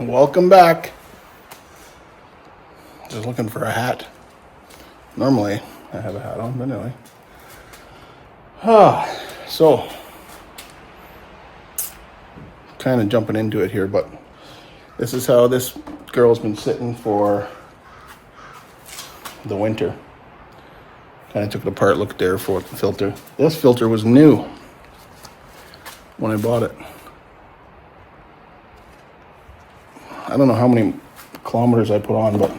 Welcome back. Just looking for a hat. Normally, I have a hat on, but anyway. So, kind of jumping into it here, but this is how this girl's been sitting for the winter. Kind of took it apart, looked there for the filter. This filter was new when I bought it. I don't know how many kilometers I put on, but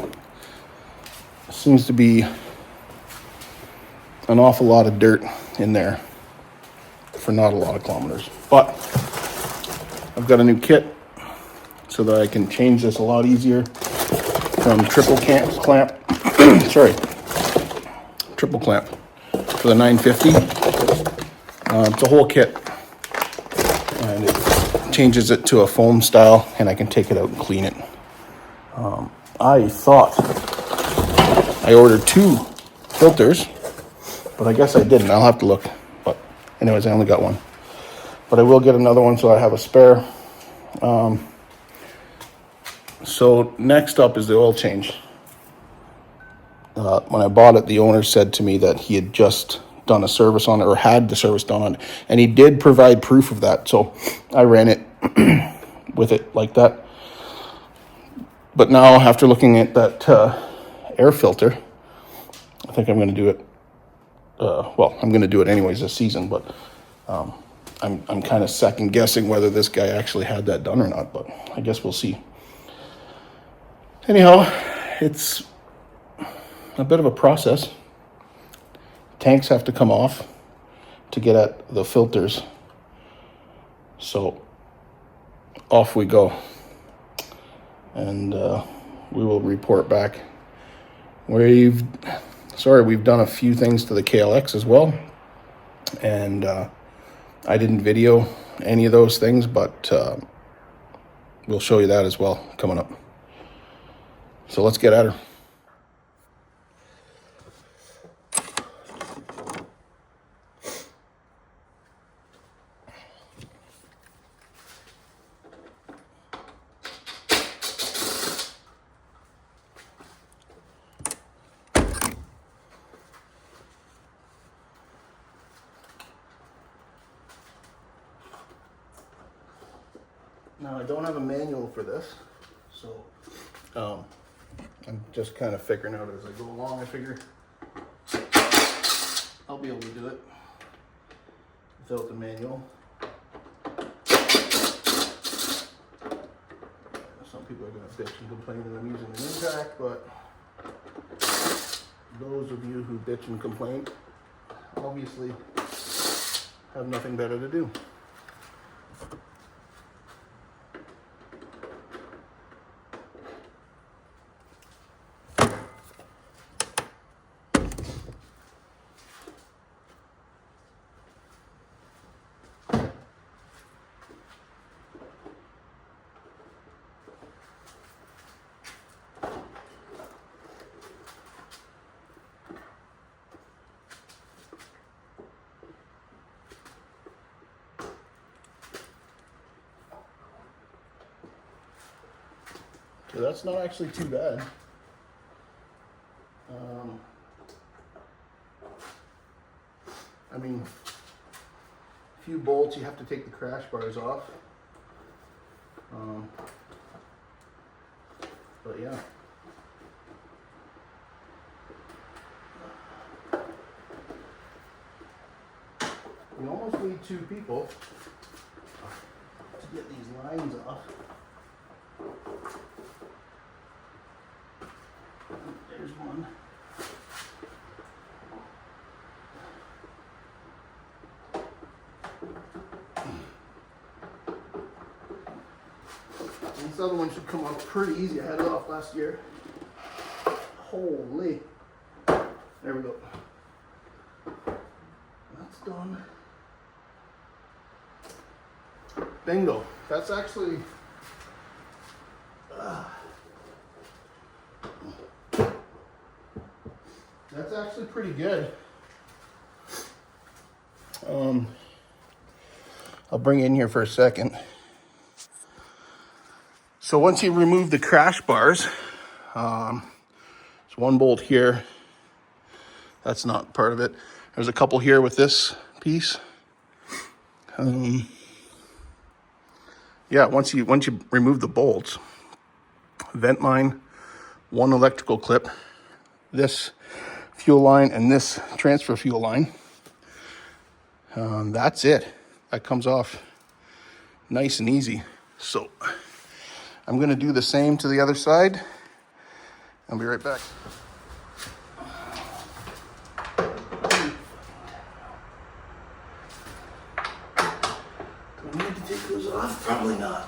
it seems to be an awful lot of dirt in there for not a lot of kilometers. But I've got a new kit so that I can change this a lot easier from triple clamp. Triple clamp for the 950. It's a whole kit, and it changes it to a foam style, and I can take it out and clean it. I thought I ordered 2 filters, but I guess I didn't. I'll have to look. But anyways, I only got one. But I will get another one so I have a spare. So next up is the oil change. When I bought it, the owner said to me that he had just done a service on it, or had the service done on it, and he did provide proof of that. So I ran it with it like that. But now, after looking at that air filter, I think I'm going to do it. I'm going to do it anyways this season, but I'm kind of second guessing whether this guy actually had that done or not. But I guess we'll see. Anyhow, it's a bit of a process. Tanks have to come off to get at the filters. So off we go. And we will report back. We've done a few things to the KLX as well. And I didn't video any of those things, but we'll show you that as well coming up. So let's get at her. Now, I don't have a manual for this, so I'm just kind of figuring out as I go along. I figure I'll be able to do it without the manual. Some people are going to bitch and complain that I'm using an impact, but those of you who bitch and complain obviously have nothing better to do. So that's not actually too bad. I mean, a few bolts, you have to take the crash bars off. But yeah. You almost need 2 people to get these lines off. There's one. This other one should come off pretty easy. I had it off last year. Holy. There we go. That's done. Bingo. That's actually... that's actually pretty good. I'll bring it in here for a second. So once you remove the crash bars, there's one bolt here. That's not part of it. There's a couple here with this piece. Yeah, once you remove the bolts, vent line, one electrical clip, this fuel line, and this transfer fuel line. That's it. That comes off nice and easy. So I'm going to do the same to the other side. I'll be right back. Do I need to take those off? Probably not.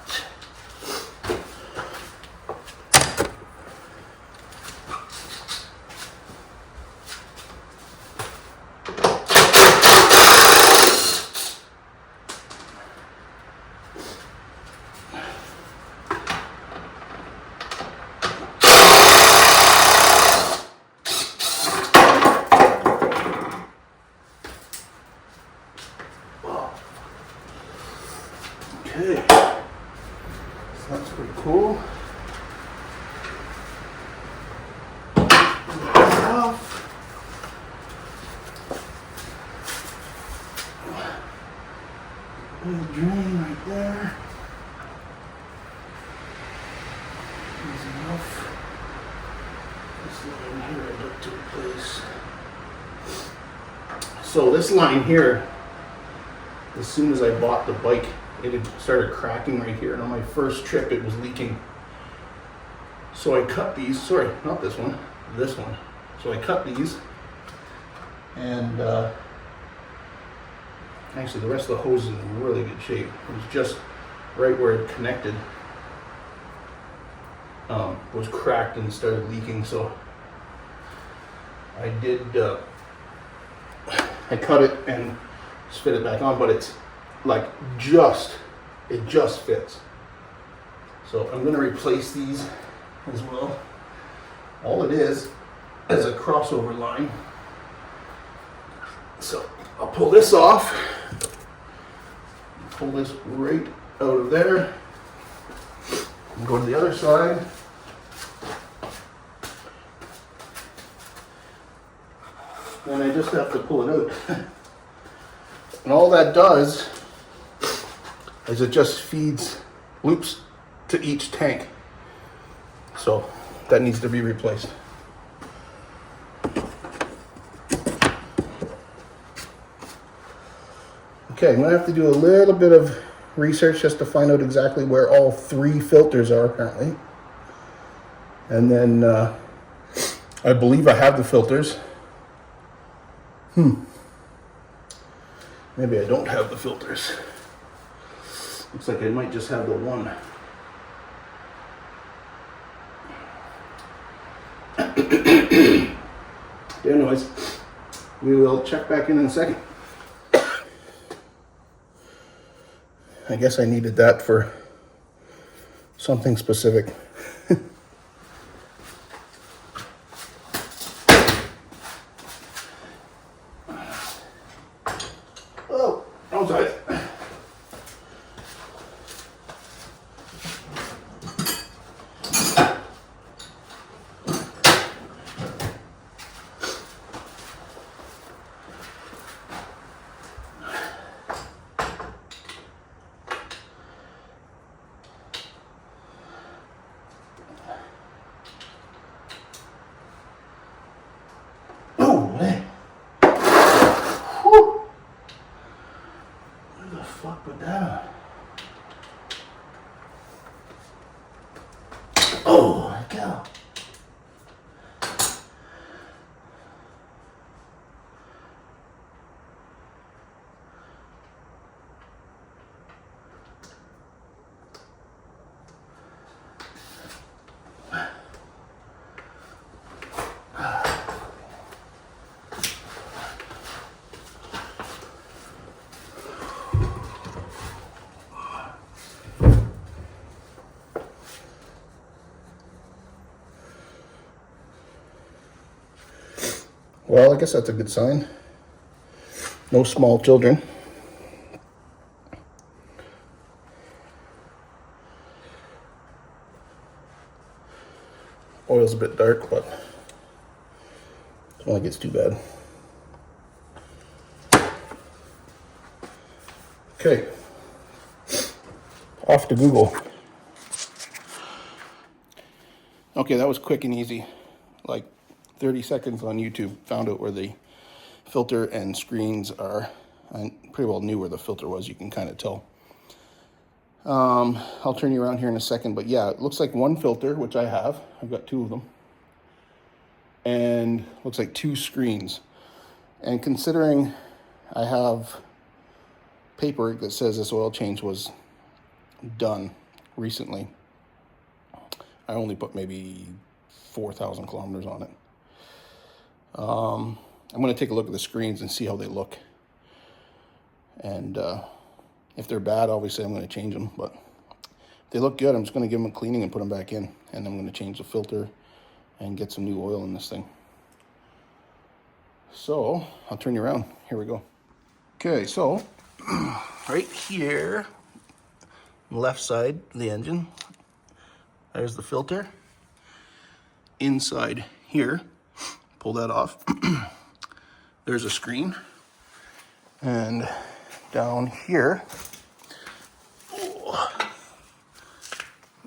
Okay, so that's pretty cool. Little drain right there. Easy enough. This line here I'd like to replace. So this line here, as soon as I bought the bike, it had started cracking right here, and on my first trip it was leaking. So I cut these, sorry, not this one, this one. So I cut these, and actually the rest of the hose is in really good shape. It was just right where it connected, was cracked and started leaking. So I did, I cut it and spit it back on, but it's like it just fits. So I'm going to replace these as well. All it is a crossover line. So I'll pull this off, pull this right out of there, and go to the other side. And I just have to pull it out. And all that does is it just feeds loops to each tank. So that needs to be replaced. Okay, I'm gonna have to do a little bit of research just to find out exactly where all three filters are apparently. And then I believe I have the filters. Maybe I don't have the filters. Looks like I might just have the one. Anyways, we will check back in a second. I guess I needed that for something specific. Oh, outside. Put that on. Oh my God. Well, I guess that's a good sign. No small children. Oil's a bit dark, but it only gets too bad. Okay, off to Google. Okay, that was quick and easy. Like 30 seconds on YouTube. Found out where the filter and screens are. I pretty well knew where the filter was, you can kind of tell. I'll turn you around here in a second, but yeah, it looks like one filter, which I have. I've got 2 of them. And looks like 2 screens. And considering I have paper that says this oil change was done recently, I only put maybe 4,000 kilometers on it. I'm going to take a look at the screens and see how they look. And if they're bad, obviously I'm going to change them. But if they look good, I'm just going to give them a cleaning and put them back in. And I'm going to change the filter and get some new oil in this thing. So I'll turn you around. Here we go. Okay, so right here, left side of the engine, there's the filter. Inside here, pull that off. There's a screen. And down here,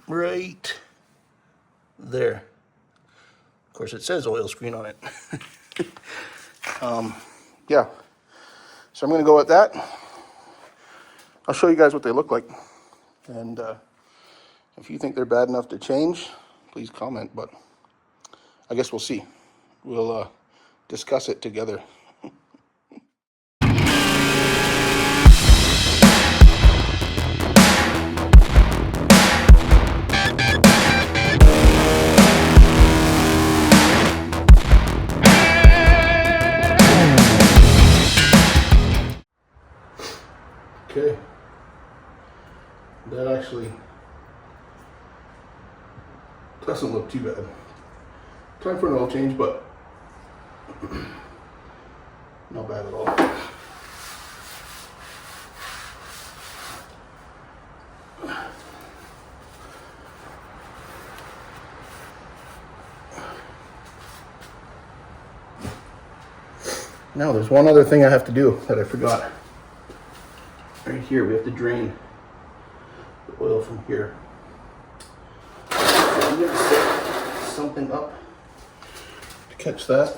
right there. Of course, it says oil screen on it. Yeah. So I'm going to go with that. I'll show you guys what they look like. And if you think they're bad enough to change, please comment. But I guess we'll see. We'll discuss it together. Okay, that actually doesn't look too bad. Time for an oil change, but not bad at all. Now there's one other thing I have to do that I forgot. Right here, we have to drain the oil from here. So I'm going to set something up to catch that.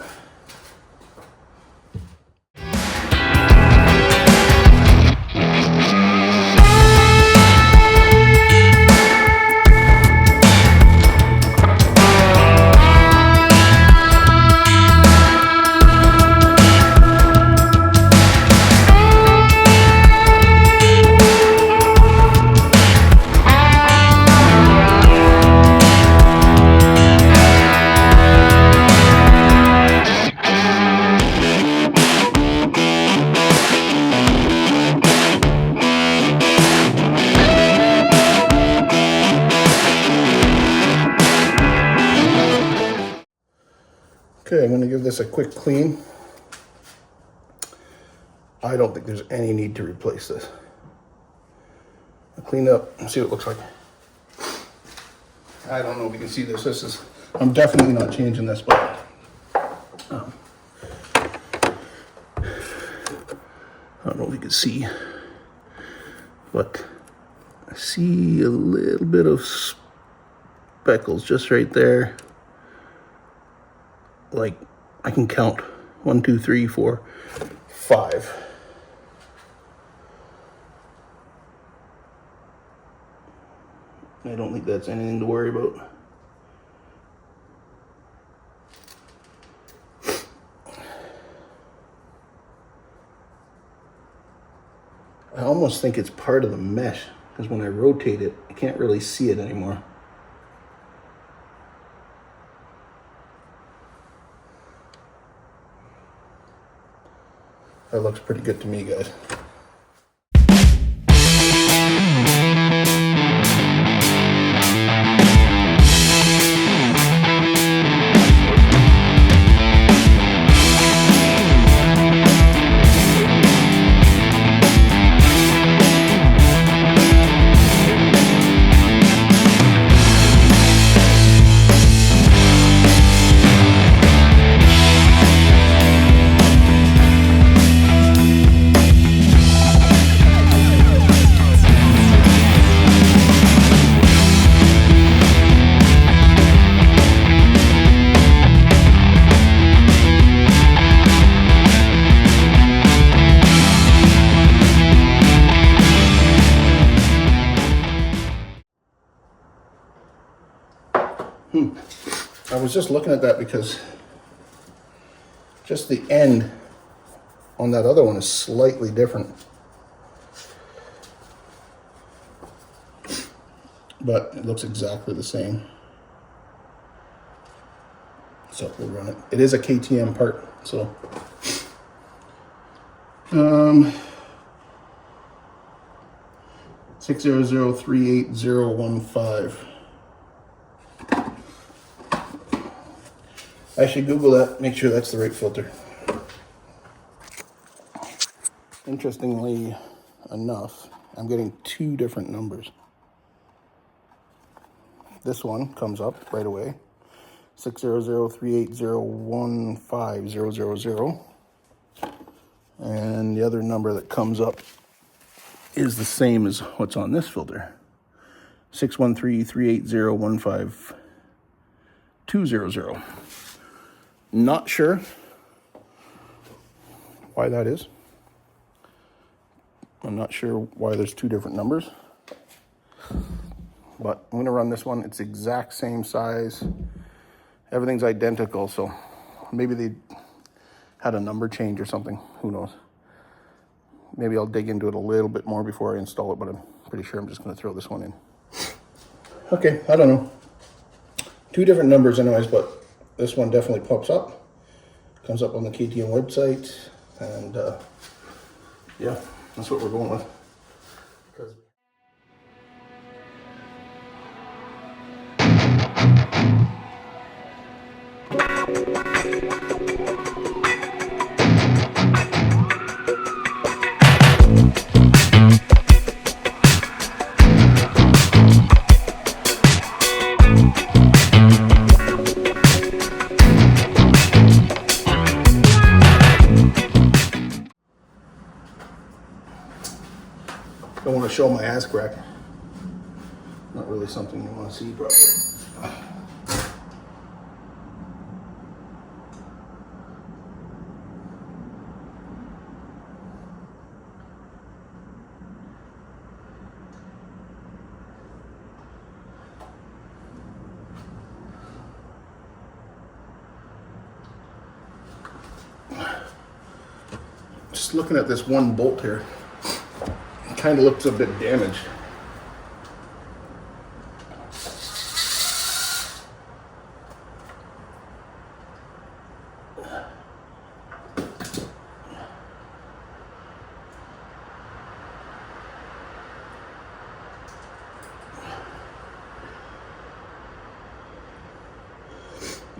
Okay, I'm going to give this a quick clean. I don't think there's any need to replace this. I'll clean it up and see what it looks like. I don't know if you can see this. I'm definitely not changing this, but I don't know if you can see, but I see a little bit of speckles just right there. Like, I can count 1, 2, 3, 4, 5. I don't think that's anything to worry about. I almost think it's part of the mesh, because when I rotate it, I can't really see it anymore. That looks pretty good to me, guys. I was just looking at that because just the end on that other one is slightly different. But it looks exactly the same. So we'll run it. It is a KTM part, so. 600-38015. I should Google that, make sure that's the right filter. Interestingly enough, I'm getting two different numbers. This one comes up right away, 600-38015-000. And the other number that comes up is the same as what's on this filter, 613-380-15200. Not sure why that is. I'm not sure why there's two different numbers. But I'm gonna run this one. It's the exact same size. Everything's identical, so maybe they had a number change or something. Who knows? Maybe I'll dig into it a little bit more before I install it, but I'm pretty sure I'm just gonna throw this one in. Okay, I don't know. Two different numbers anyways, but this one definitely pops up. Comes up on the KTM website, and yeah, that's what we're going with. Don't want to show my ass crack. Not really something you want to see probably. Just looking at this one bolt here. Kind of looks a bit damaged.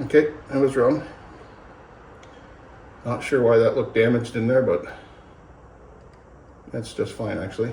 Okay, I was wrong. Not sure why that looked damaged in there, but that's just fine actually.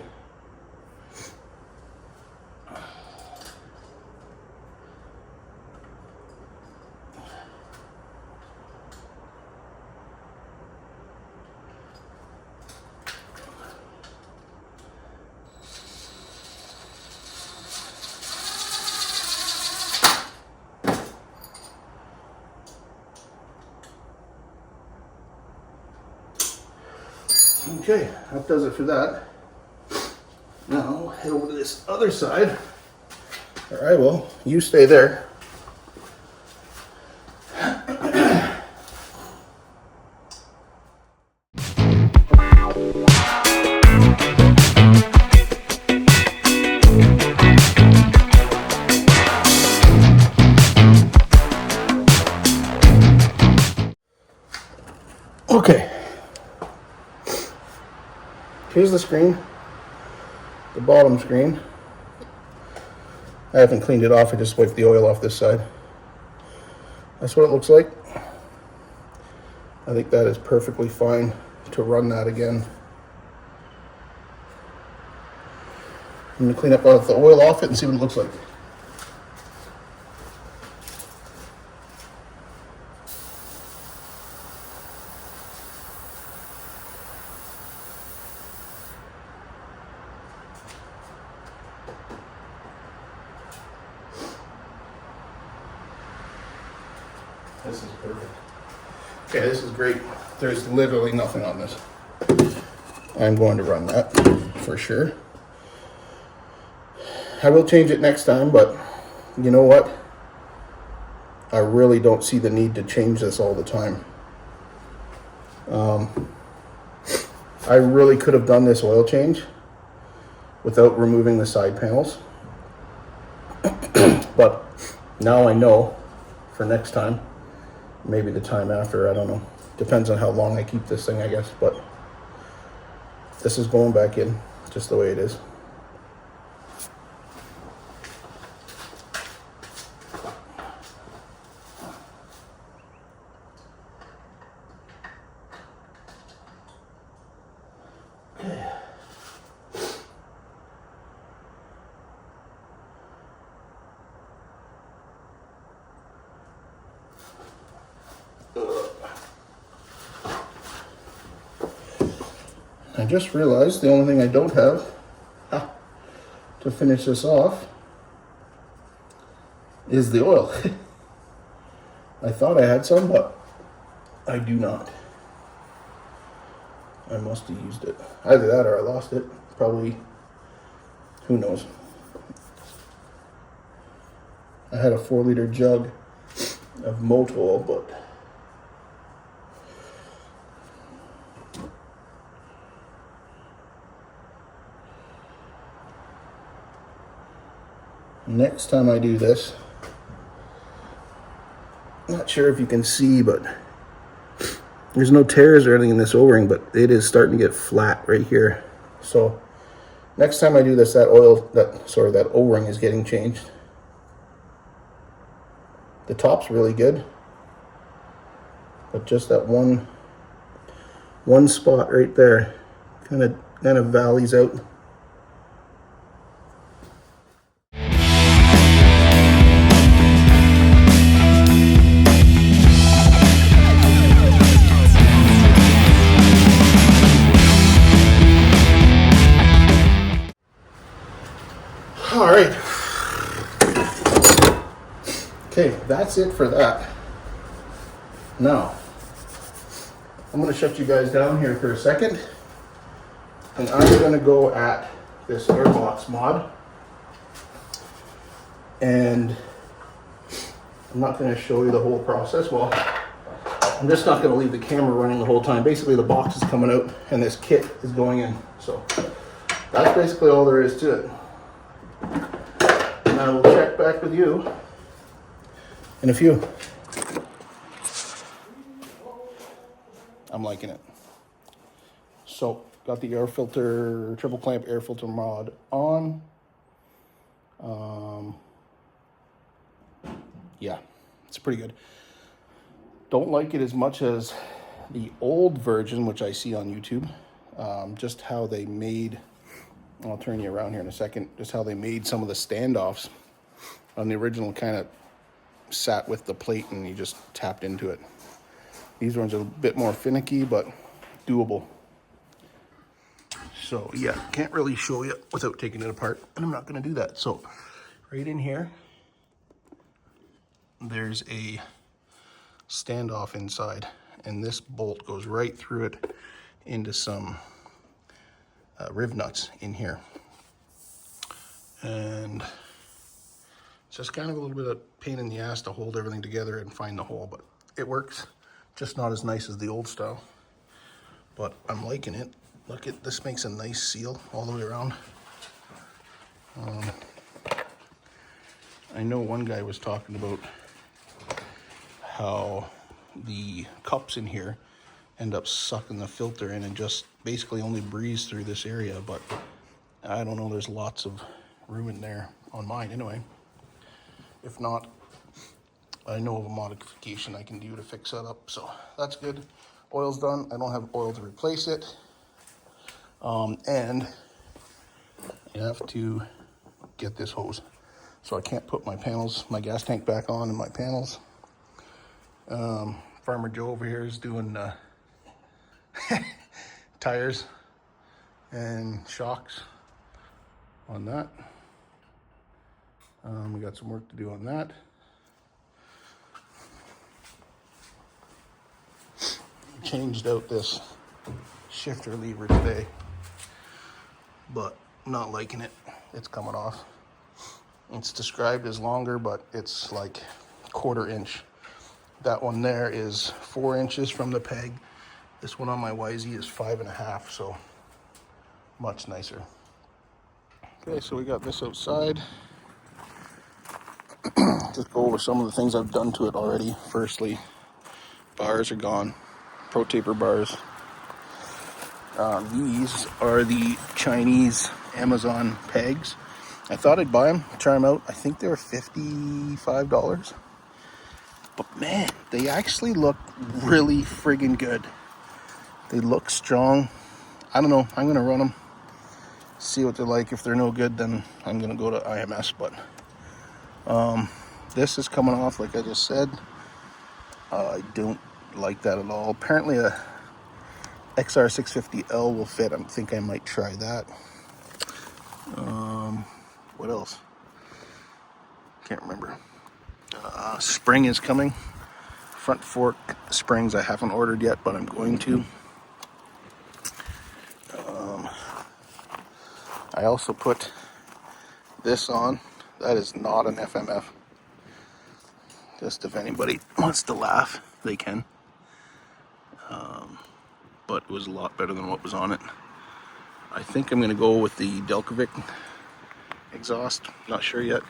Okay, that does it for that. Now head over to this other side. All right, well, you stay there. Okay. Here's the screen, the bottom screen. I haven't cleaned it off, I just wiped the oil off this side. That's what it looks like. I think that is perfectly fine to run that again. I'm gonna clean up the oil off it and see what it looks like. This is perfect. Okay, this is great. There's literally nothing on this. I'm going to run that for sure. I will change it next time, but you know what? I really don't see the need to change this all the time. I really could have done this oil change without removing the side panels. But now I know for next time, maybe the time after, I don't know. Depends on how long I keep this thing, I guess. But this is going back in just the way it is. I just realized the only thing I don't have to finish this off is the oil. I thought I had some, but I do not. I must have used it. Either that or I lost it. Probably, who knows. I had a 4-liter jug of motor oil, but next time I do this, I'm not sure if you can see, but there's no tears or anything in this O-ring, but it is starting to get flat right here. So next time I do this, that O-ring is getting changed. The top's really good, but just that one spot right there kind of valleys out. All right. Okay, that's it for that. Now, I'm going to shut you guys down here for a second, and I'm going to go at this airbox mod. And I'm not going to show you the whole process. Well, I'm just not going to leave the camera running the whole time. Basically, the box is coming out, and this kit is going in. So that's basically all there is to it. And I will check back with you in a few. I'm liking it. So, got the air filter, triple clamp air filter mod on. Yeah, it's pretty good. Don't like it as much as the old version, which I see on YouTube. Just how they made, I'll turn you around here in a second, just how they made some of the standoffs on the original. Kind of sat with the plate and you just tapped into it. These ones are a bit more finicky, but doable. So yeah, can't really show you without taking it apart, and I'm not going to do that. So right in here, there's a standoff inside, and this bolt goes right through it into some riv nuts in here. And it's just kind of a little bit of pain in the ass to hold everything together and find the hole, but it works. Just not as nice as the old style, but I'm liking it. Look at this, makes a nice seal all the way around. I know one guy was talking about how the cups in here end up sucking the filter in and just basically only breeze through this area, but I don't know, there's lots of room in there on mine anyway. If not, I know of a modification I can do to fix that up, so that's good. Oil's done. I don't have oil to replace it. And you have to get this hose. So I can't put my panels, my gas tank back on in my panels. Farmer Joe over here is doing tires and shocks on that. We got some work to do on that. Changed out this shifter lever today, but not liking it. It's coming off. It's described as longer, but it's like 1/4 inch. That one there is 4 inches from the peg. This one on my YZ is 5.5, so much nicer. Okay, so we got this outside. Just go over some of the things I've done to it already. Firstly, bars are gone, Pro Taper bars. These are the Chinese Amazon pegs. I thought I'd buy them, try them out. I think they were $55. But man, they actually look really friggin' good. They look strong. I don't know, I'm gonna run them, see what they're like. If they're no good, then I'm gonna go to IMS. But this is coming off, like I just said. I don't like that at all. Apparently a XR650L will fit. I think I might try that. What else? Can't remember. Spring is coming. Front fork springs I haven't ordered yet, but I'm going to. I also put this on. That is not an FMF. Just if anybody wants to laugh, they can. But it was a lot better than what was on it. I think I'm going to go with the Delcovic exhaust. Not sure yet.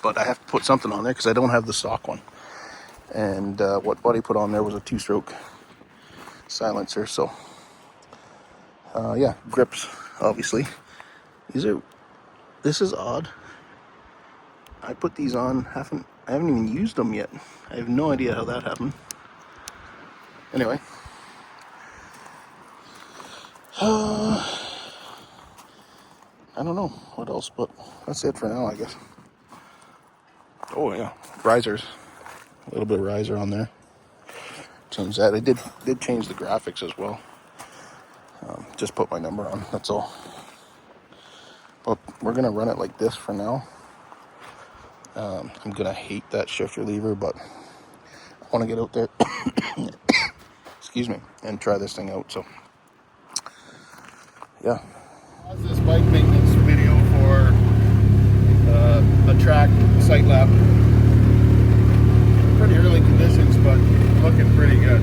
But I have to put something on there because I don't have the stock one. And what Buddy put on there was a 2-stroke silencer. So, yeah, grips, obviously. This is odd. I put these on, I haven't even used them yet. I have no idea how that happened. Anyway. I don't know what else, but that's it for now, I guess. Oh yeah, risers. A little bit of riser on there. Change that. I did change the graphics as well. Just put my number on, that's all. But we're gonna run it like this for now. I'm gonna hate that shifter lever, but I want to get out there, excuse me, and try this thing out. So, yeah. Pause this bike maintenance video for a track site lap. Pretty early conditions, but looking pretty good.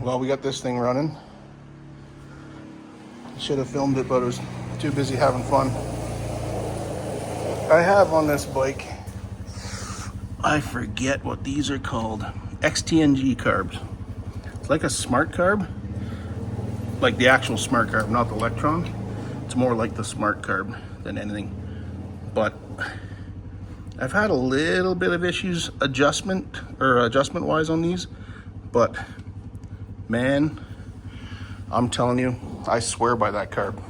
Well, we got this thing running. Should have filmed it, but I was too busy having fun. I have on this bike, I forget what these are called, XTNG carbs. It's like a smart carb, like the actual smart carb, not the Electron. It's more like the smart carb than anything. But I've had a little bit of issues adjustment wise on these, but man, I'm telling you, I swear by that carb.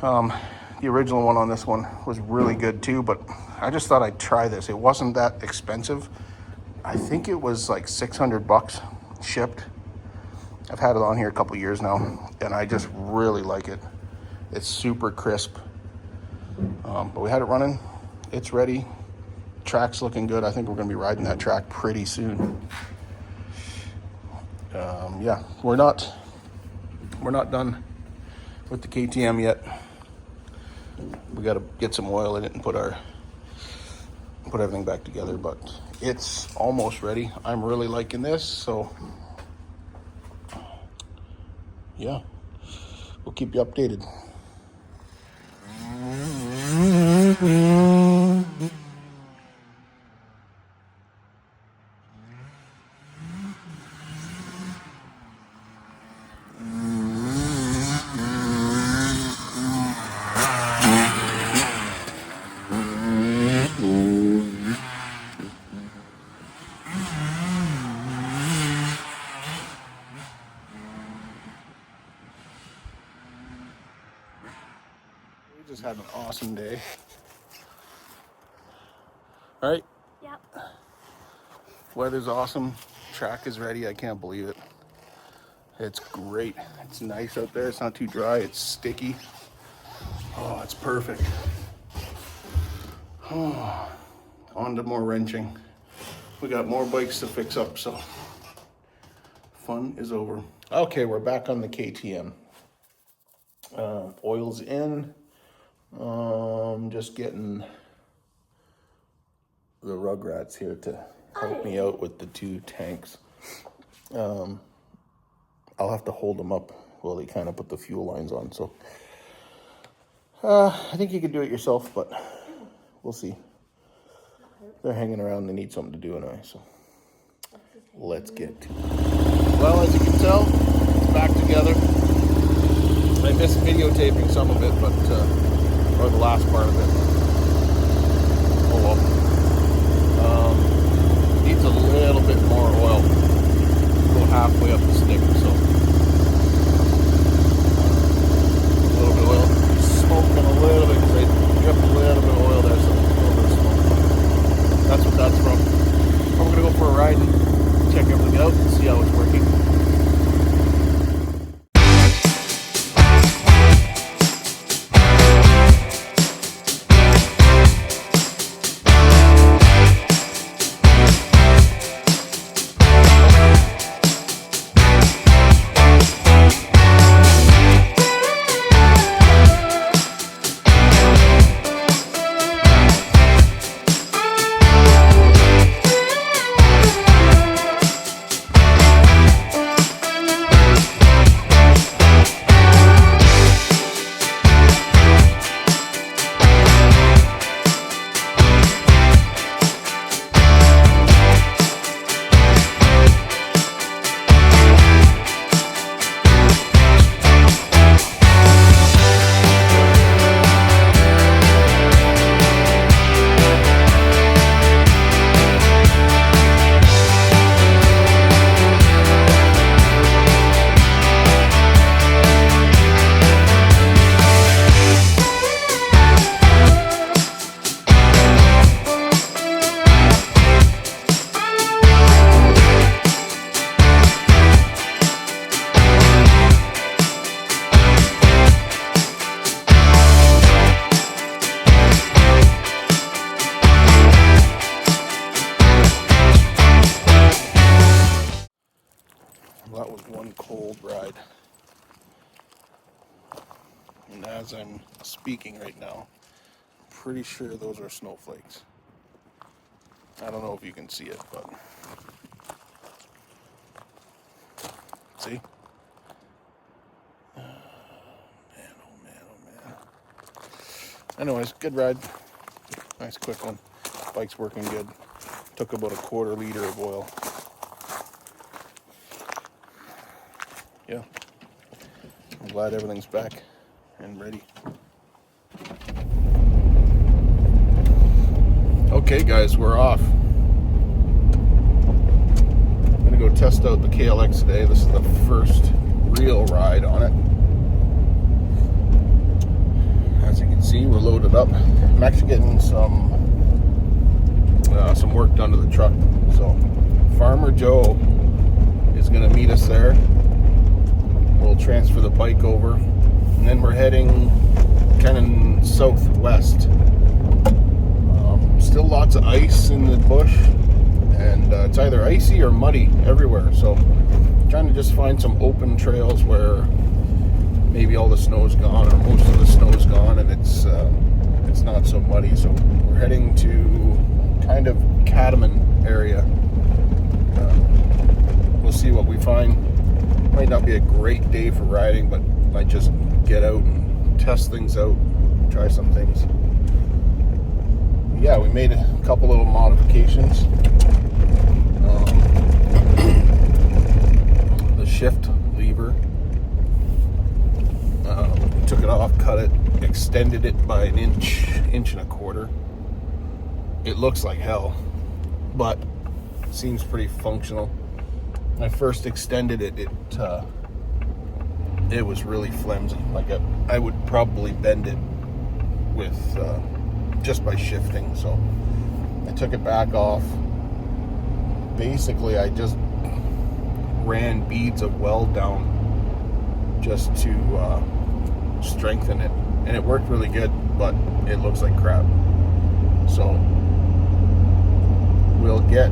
The original one on this one was really good too, but I just thought I'd try this. It wasn't that expensive. I think it was like $600 shipped. I've had it on here a couple years now, and I just really like it. It's super crisp. But we had it running. It's ready. Track's looking good. I think we're going to be riding that track pretty soon. Yeah, we're not done with the KTM yet. We got to get some oil in it and put everything back together, but it's almost ready. I'm really liking this, so yeah, we'll keep you updated. We just had an awesome day. All right? Yep. Weather's awesome. Track is ready. I can't believe it. It's great. It's nice out there. It's not too dry. It's sticky. Oh, it's perfect. Oh, on to more wrenching. We got more bikes to fix up, so fun is over. Okay, we're back on the KTM. Oil's in. Just getting the Rugrats here to help me out with the 2 tanks. I'll have to hold them up while they kind of put the fuel lines on. So I think you could do it yourself, but we'll see. They're hanging around. They need something to do anyway. So let's get to it. Well, as you can tell, it's back together. I missed videotaping some of it, but or the last part of it. Oh well. Needs a little bit more oil. Go halfway up the stick, so a little bit of oil. Smoking a little bit because I dropped a little bit of oil there, so a little bit of smoke. That's what that's from. We're gonna go for a ride and check everything out and see how it's working. That was one cold ride. And as I'm speaking right now, I'm pretty sure those are snowflakes. I don't know if you can see it, but see? Anyways, good ride. Nice quick one. Bike's working good. Took about a quarter liter of oil. Yeah. I'm glad everything's back and ready. Okay guys, we're off. I'm gonna go test out the KLX today. This is the first real ride on it. As you can see, we're loaded up. I'm actually getting some work done to the truck. So Farmer Joe is gonna meet us there. We'll transfer the bike over, and then we're heading kind of southwest. Still lots of ice in the bush, and it's either icy or muddy everywhere. So I'm trying to just find some open trails where maybe all the snow's gone or most of the snow's gone, and it's not so muddy. So we're heading to kind of Chadbourn area. We'll see what we find. Might not be a great day for riding, but might just get out and test things out, try some things. Yeah, we made a couple little modifications. The shift lever, took it off, cut it, extended it by an inch and a quarter. It looks like hell, but seems pretty functional. When I first extended it, it was really flimsy. Like I would probably bend it with just by shifting. So I took it back off. Basically, I just ran beads of weld down just to strengthen it, and it worked really good, but it looks like crap. So we'll get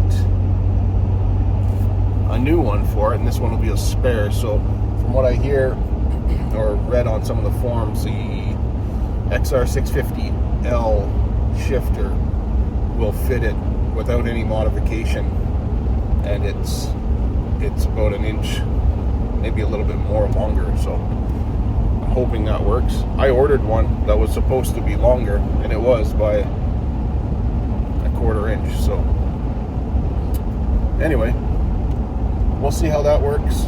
a new one for it, and this one will be a spare. So from what I hear or read on some of the forums, the XR650L shifter will fit it without any modification, and it's about an inch, maybe a little bit more longer. So I'm hoping that works. I ordered one that was supposed to be longer, and it was by a quarter inch. So anyway, we'll see how that works.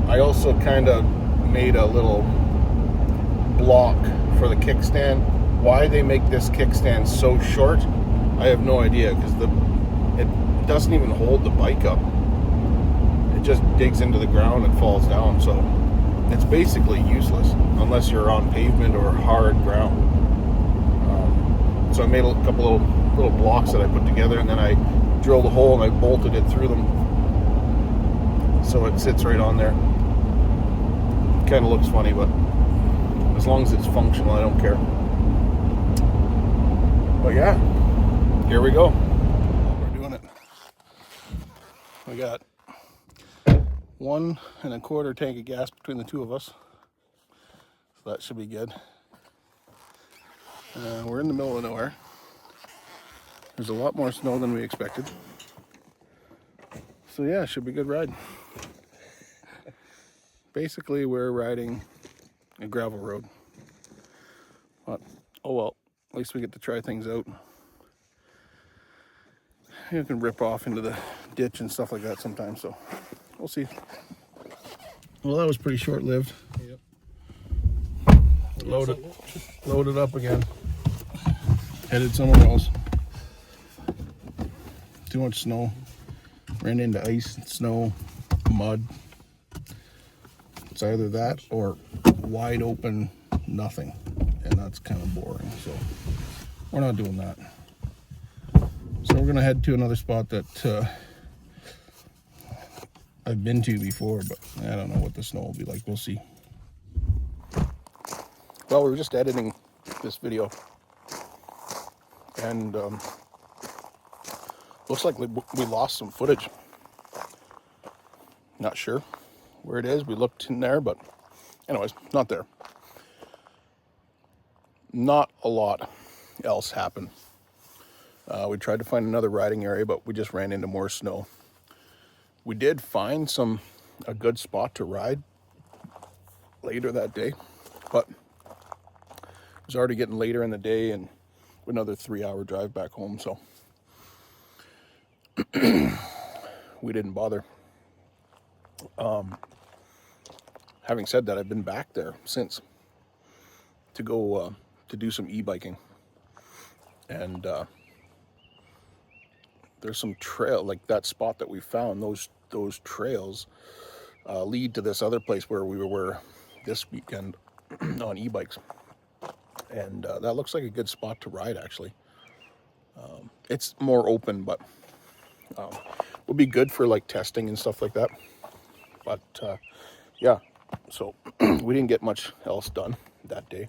I also kind of made a little block for the kickstand. Why they make this kickstand so short, I have no idea, because it doesn't even hold the bike up. It just digs into the ground and falls down. So it's basically useless unless you're on pavement or hard ground. So I made a couple of little blocks that I put together, and then I drilled a hole and I bolted it through them. So it sits right on there. Kind of looks funny, but as long as it's functional, I don't care. But yeah, here we go. We're doing it. We got 1 1/4 tank of gas between the two of us. So that should be good. We're in the middle of nowhere. There's a lot more snow than we expected. So yeah, should be a good ride. Basically, we're riding a gravel road. But, oh well, at least we get to try things out. You can rip off into the ditch and stuff like that sometimes, so we'll see. Well, that was pretty short-lived. Yep. Loaded up again. Headed somewhere else. Too much snow. Ran into ice, snow, mud. It's either that or wide open nothing, and that's kind of boring. So we're not doing that. So we're gonna head to another spot that I've been to before, but I don't know what the snow will be like. We'll see. Well, we were just editing this video, and looks like we lost some footage. Not sure where it is. We looked in there, but anyways, not there. Not a lot else happened. We tried to find another riding area, but we just ran into more snow. We did find a good spot to ride later that day, but it was already getting later in the day and another 3-hour drive back home, so we didn't bother. Having said that, I've been back there since to go to do some e-biking, and there's some trail, like that spot that we found. Those trails lead to this other place where we were this weekend on e-bikes, and that looks like a good spot to ride. Actually, it's more open, but would be good for like testing and stuff like that. But yeah, so we didn't get much else done that day,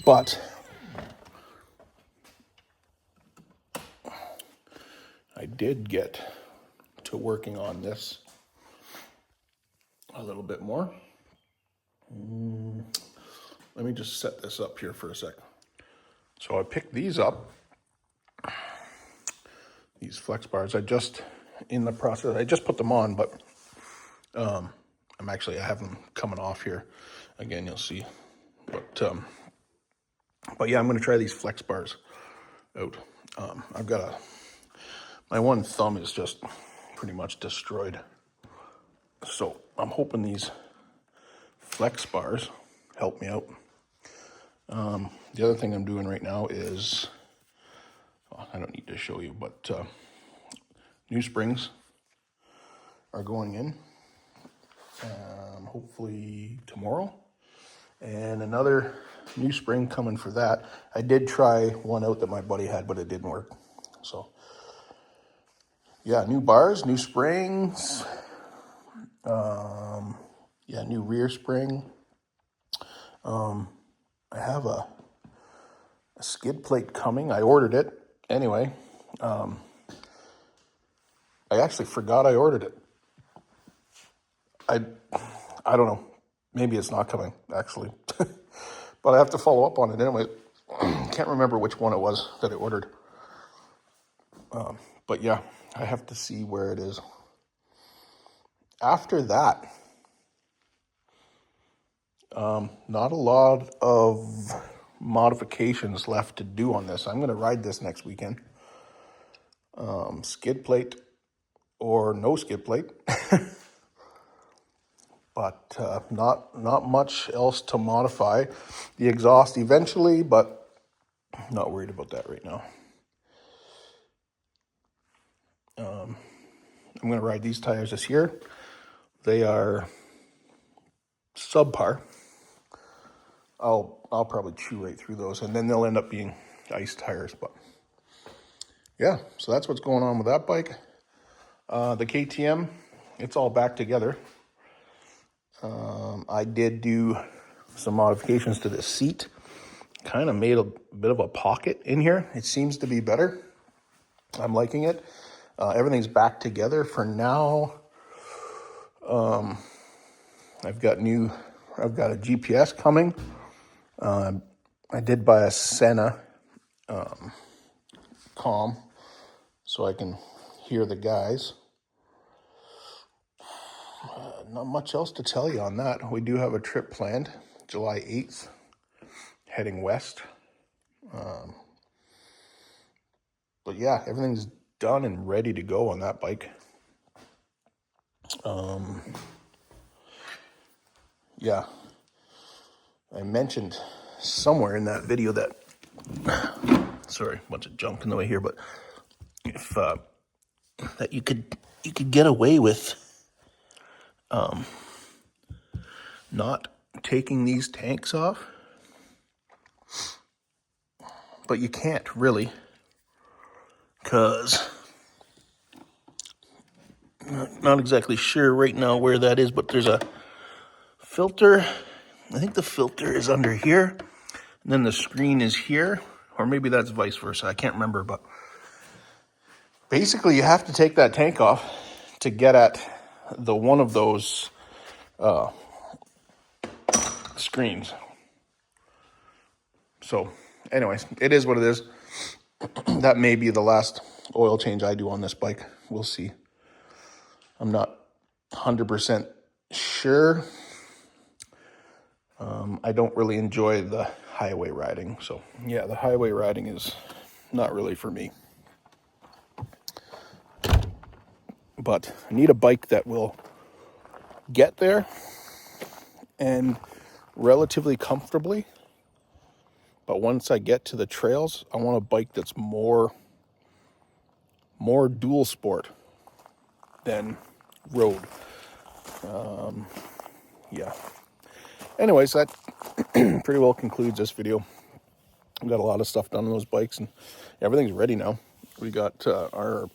but I did get to working on this a little bit more. Let me just set this up here for a sec. So I picked these up, these flex bars. I just put them on, but I have them coming off here. Again, you'll see. But yeah, I'm going to try these flex bars out. My one thumb is just pretty much destroyed. So I'm hoping these flex bars help me out. The other thing I'm doing right now is, I don't need to show you, but new springs are going in, hopefully tomorrow, and another new spring coming for that. I did try one out that my buddy had, but it didn't work. So yeah, new bars, new springs, new rear spring. I have a skid plate coming. I ordered it anyway. I actually forgot I ordered it. I don't know. Maybe it's not coming, actually. But I have to follow up on it anyway. Can't remember which one it was that I ordered. But yeah, I have to see where it is. After that, not a lot of modifications left to do on this. I'm going to ride this next weekend. Skid plate or no skid plate. But not much else to modify. The exhaust eventually, but not worried about that right now. I'm going to ride these tires this year. They are subpar. I'll probably chew right through those, and then they'll end up being ice tires. But yeah, so that's what's going on with that bike. The KTM, it's all back together. I did do some modifications to the seat. Kind of made a bit of a pocket in here. It seems to be better. I'm liking it. Everything's back together for now. I've got a GPS coming. I did buy a Senna comm so I can hear the guys. Not much else to tell you on that. We do have a trip planned, July 8th, heading west. But yeah, everything's done and ready to go on that bike. Yeah, I mentioned somewhere in that video that, sorry, a bunch of junk in the way here, but if that you could get away with not taking these tanks off, but you can't really, because not exactly sure right now where that is, but there's a filter. I think the filter is under here, and then the screen is here, or maybe that's vice versa. I can't remember, but basically you have to take that tank off to get at the one of those screens. So anyways, it is what it is. That may be the last oil change I do on this bike. We'll see. I'm not 100% sure. I don't really enjoy the highway riding. So yeah, the highway riding is not really for me. But I need a bike that will get there and relatively comfortably. But once I get to the trails, I want a bike that's more dual sport than road. Yeah. Anyways, that pretty well concludes this video. I've got a lot of stuff done on those bikes, and everything's ready now. We got our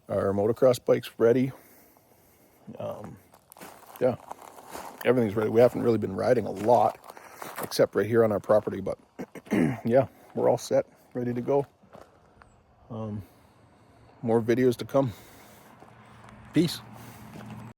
motocross bikes ready. Yeah, everything's ready. We haven't really been riding a lot, except right here on our property, but yeah, we're all set, ready to go. More videos to come. Peace.